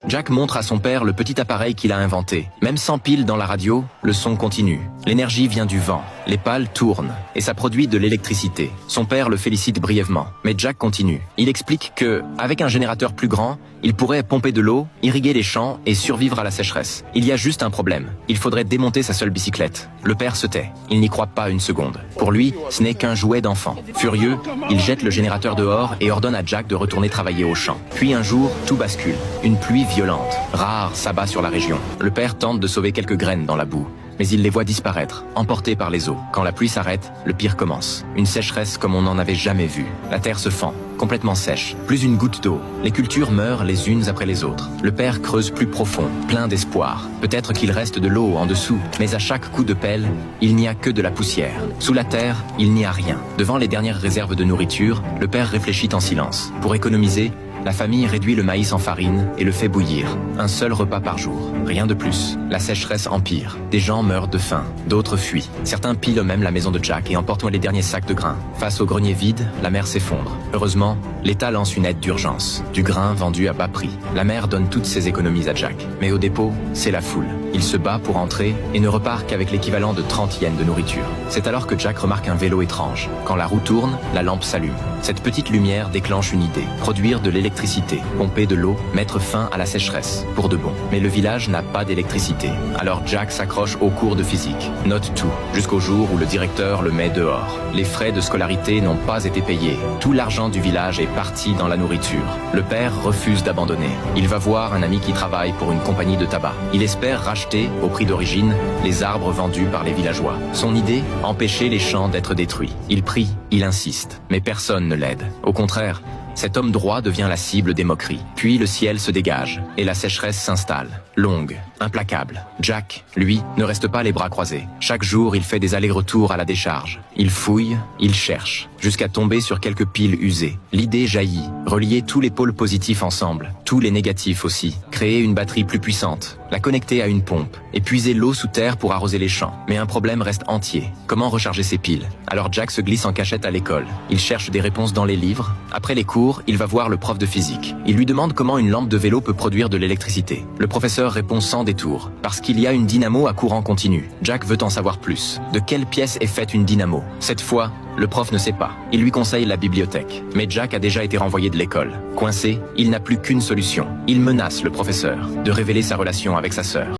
Jack montre à son père le petit appareil qu'il a inventé. Même sans pile dans la radio, le son continue. L'énergie vient du vent, les pales tournent, et ça produit de l'électricité. Son père le félicite brièvement, mais Jack continue. Il explique que, avec un générateur plus grand, il pourrait pomper de l'eau, irriguer les champs et survivre à la sécheresse. Il y a juste un problème. Il faudrait démonter sa seule bicyclette. Le père se tait. Il n'y croit pas une seconde. Pour lui, ce n'est qu'un jouet d'enfant. Furieux, il jette le générateur dehors et ordonne à Jack de retourner travailler au champ. Puis un jour, tout bascule. Une pluie violente, rare, s'abat sur la région. Le père tente de sauver quelques graines dans la boue, mais il les voit disparaître, emportés par les eaux. Quand la pluie s'arrête, le pire commence. Une sécheresse comme on n'en avait jamais vu. La terre se fend, complètement sèche, plus une goutte d'eau. Les cultures meurent les unes après les autres. Le père creuse plus profond, plein d'espoir. Peut-être qu'il reste de l'eau en dessous, mais à chaque coup de pelle, il n'y a que de la poussière. Sous la terre, il n'y a rien. Devant les dernières réserves de nourriture, le père réfléchit en silence. Pour économiser, la famille réduit le maïs en farine et le fait bouillir. Un seul repas par jour. Rien de plus. La sécheresse empire. Des gens meurent de faim. D'autres fuient. Certains pillent même la maison de Jack et emportent les derniers sacs de grains. Face au grenier vide, la mer s'effondre. Heureusement, l'État lance une aide d'urgence. Du grain vendu à bas prix. La mère donne toutes ses économies à Jack. Mais au dépôt, c'est la foule. Il se bat pour entrer et ne repart qu'avec l'équivalent de 30 yens de nourriture. C'est alors que Jack remarque un vélo étrange. Quand la roue tourne, la lampe s'allume. Cette petite lumière déclenche une idée. Produire de l'électricité, pomper de l'eau, mettre fin à la sécheresse, pour de bon. Mais le village n'a pas d'électricité. Alors Jack s'accroche aux cours de physique, note tout, jusqu'au jour où le directeur le met dehors. Les frais de scolarité n'ont pas été payés. Tout l'argent du village est parti dans la nourriture. Le père refuse d'abandonner. Il va voir un ami qui travaille pour une compagnie de tabac. Il espère racheter, au prix d'origine, les arbres vendus par les villageois. Son idée, empêcher les champs d'être détruits. Il prie, il insiste, mais personne ne l'aide. Au contraire, cet homme droit devient la cible des moqueries. Puis le ciel se dégage et la sécheresse s'installe, longue, implacable. Jack, lui, ne reste pas les bras croisés. Chaque jour, il fait des allers-retours à la décharge. Il fouille, il cherche, jusqu'à tomber sur quelques piles usées. L'idée jaillit, relier tous les pôles positifs ensemble, tous les négatifs aussi, créer une batterie plus puissante, la connecter à une pompe, et puiser l'eau sous terre pour arroser les champs. Mais un problème reste entier. Comment recharger ses piles? Alors Jack se glisse en cachette à l'école. Il cherche des réponses dans les livres. Après les cours, il va voir le prof de physique. Il lui demande comment une lampe de vélo peut produire de l'électricité. Le professeur répond sans détour. Parce qu'il y a une dynamo à courant continu. Jack veut en savoir plus. De quelle pièce est faite une dynamo? Cette fois, le prof ne sait pas. Il lui conseille la bibliothèque. Mais Jack a déjà été renvoyé de l'école. Coincé, il n'a plus qu'une solution. Il menace le professeur de révéler sa relation avec sa sœur.